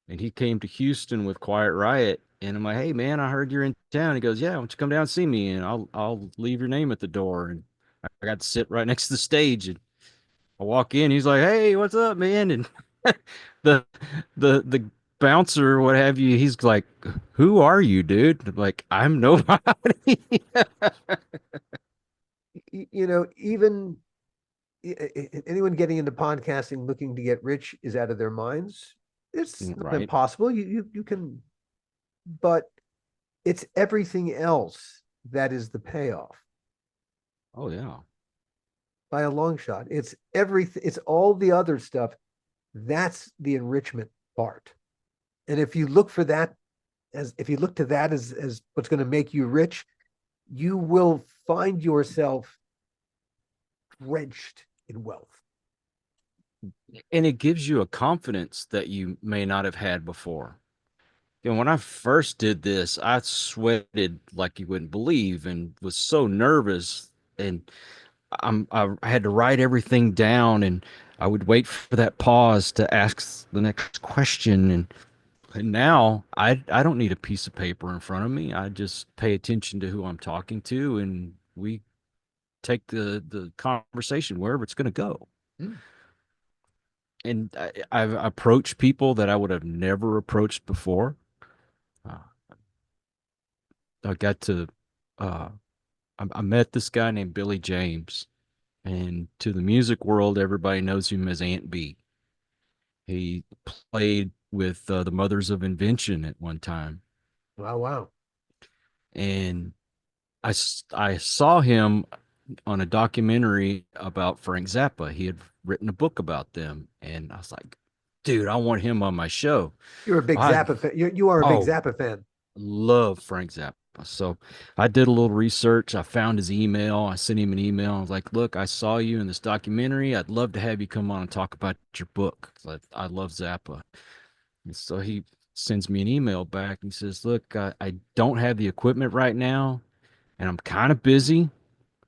And he came to Houston with Quiet Riot. And I'm like, "Hey man, I heard you're in town." He goes, "Yeah, why don't you come down and see me? And I'll leave your name at the door." And I got to sit right next to the stage. And I walk in, he's like, "Hey, what's up, man?" And the the bouncer, what have you, he's like, "Who are you, dude?" I'm like, "I'm nobody." You know, even anyone getting into podcasting looking to get rich is out of their minds. It's not Right. impossible. You can, but it's everything else that is the payoff Oh yeah. by a long shot. It's everything. It's all the other stuff. That's the enrichment part. And if you look for that if you look to that as what's going to make you rich, you will find yourself drenched in wealth. And it gives you a confidence that you may not have had before. When I first did this, I sweated like you wouldn't believe and was so nervous. And I had to write everything down, and I would wait for that pause to ask the next question. And now I don't need a piece of paper in front of me. I just pay attention to who I'm talking to, and we take the conversation wherever it's going to go. Mm. And I've approached people that I would have never approached before. Uh, I got to, uh, I met this guy named Billy James, and to the music world, everybody knows him as Aunt B. He played with the Mothers of Invention at one time, Wow, wow. and I saw him on a documentary about Frank Zappa. He had written a book about them, and I was like, dude, I want him on my show. You're a big I Zappa fan. You are a big oh Zappa fan. love Frank Zappa. So I did a little research. I found his email. I sent him an email. I was like, look, I saw you in this documentary. I'd love to have you come on and talk about your book. 'Cause I love Zappa. And so he sends me an email back and he says, look, I don't have the equipment right now and I'm kind of busy.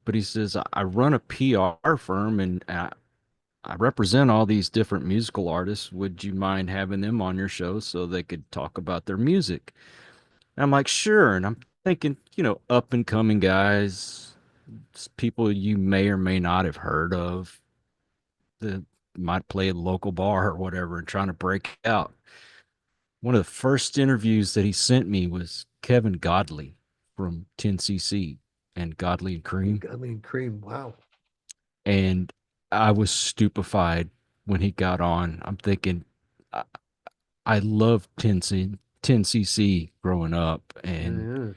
But he says, I run a PR firm and I represent all these different musical artists. Would you mind having them on your show so they could talk about their music? And I'm like, sure. And I'm thinking, up and coming guys, people you may or may not have heard of that might play at a local bar or whatever and trying to break out. One of the first interviews that he sent me was Kevin Godley from 10cc and Godley and Cream. Godly and Cream. Wow. And I was stupefied when he got on. I'm thinking, I, I loved 10cc growing up, and Yeah.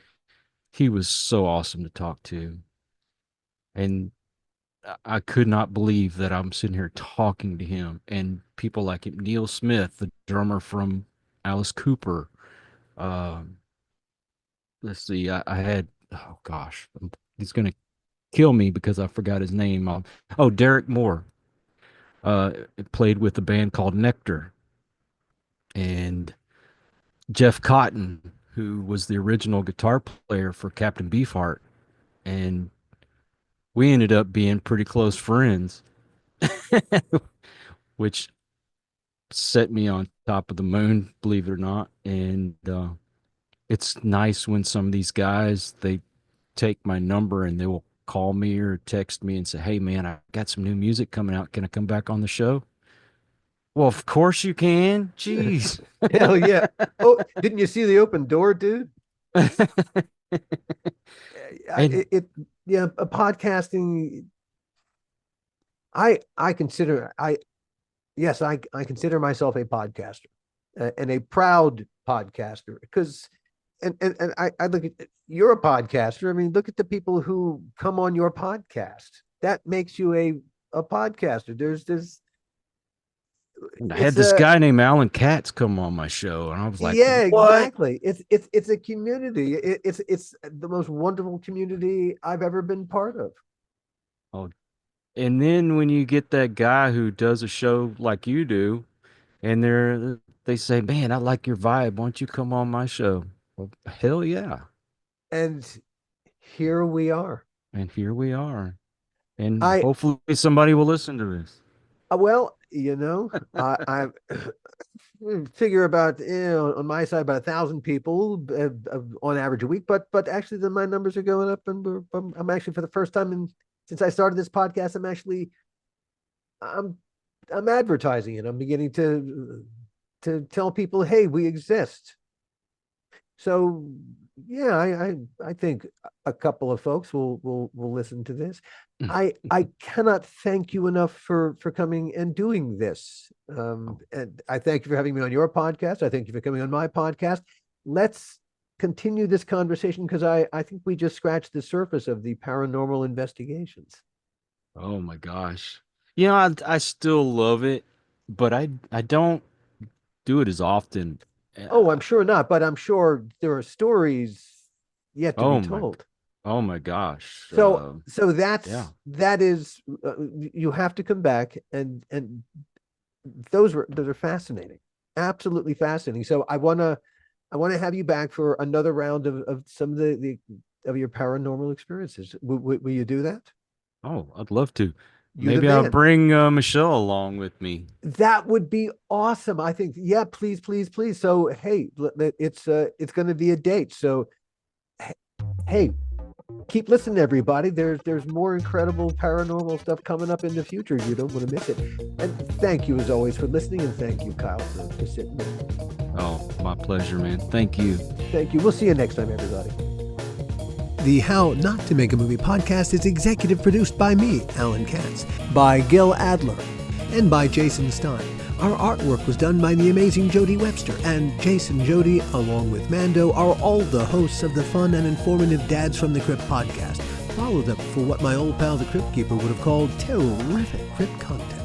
he was so awesome to talk to. And I could not believe that I'm sitting here talking to him and people like him. Neil Smith, the drummer from Alice Cooper. Um, let's see, I had, oh gosh, he's going to kill me because I forgot his name. Oh, Derek Moore. Played with a band called Nectar, and Jeff Cotton, who was the original guitar player for Captain Beefheart, and we ended up being pretty close friends, which set me on top of the moon, believe it or not. And it's nice when some of these guys they take my number and they will call me or text me and say, "Hey, man, I got some new music coming out. Can I come back on the show?" Well, of course you can. Jeez. Hell yeah. Oh, didn't you see the open door, dude? And Yeah, podcasting. I consider yes, I consider myself a podcaster, and a proud podcaster because and I look at you're a podcaster. I mean, look at the people who come on your podcast. That makes you a podcaster. There's I had it's this a guy named Alan Katz come on my show, and I was like, yeah, "What?" exactly. It's a community. It's the most wonderful community I've ever been part of. Oh, and then when you get that guy who does a show like you do, and they say, "Man, I like your vibe. Why don't you come on my show?" Well, hell yeah! And here we are. And here we are, and I hopefully somebody will listen to this. well, I figure about on my side about 1,000 people on average a week, but actually then my numbers are going up, and I'm actually for the first time since I started this podcast, I'm I'm advertising it. I'm beginning to tell people, hey, we exist. So Yeah, I think a couple of folks will listen to this. I cannot thank you enough for coming and doing this. And I thank you for having me on your podcast. I thank you for coming on my podcast. Let's continue this conversation because I think we just scratched the surface of the paranormal investigations. Oh my gosh. You know, I still love it, but I don't do it as often. Oh, I'm Uh, sure not, but I'm sure there are stories yet to be oh my told. oh my gosh. So Yeah. that is you have to come back and those are fascinating, absolutely fascinating. So I want to have you back for another round of some of the of your paranormal experiences. Will you do that? Oh, I'd love to. You the Maybe I'll man. bring Michelle along with me. That would be awesome. I think. Yeah, please, please, please. So hey, it's going to be a date. So hey, keep listening, everybody. There's more incredible paranormal stuff coming up in the future. You don't want to miss it. And thank you as always for listening, and thank you, Kyle, for sitting in. Oh, my pleasure, man. Thank you. Thank you. We'll see you next time, everybody. The How Not to Make a Movie podcast is executive produced by me, Alan Katz, by Gil Adler, and by Jason Stein. Our artwork was done by the amazing Jody Webster, and Jason Jody, along with Mando, are all the hosts of the fun and informative Dads from the Crypt podcast, followed up for what my old pal the Crypt Keeper would have called terrific Crypt content.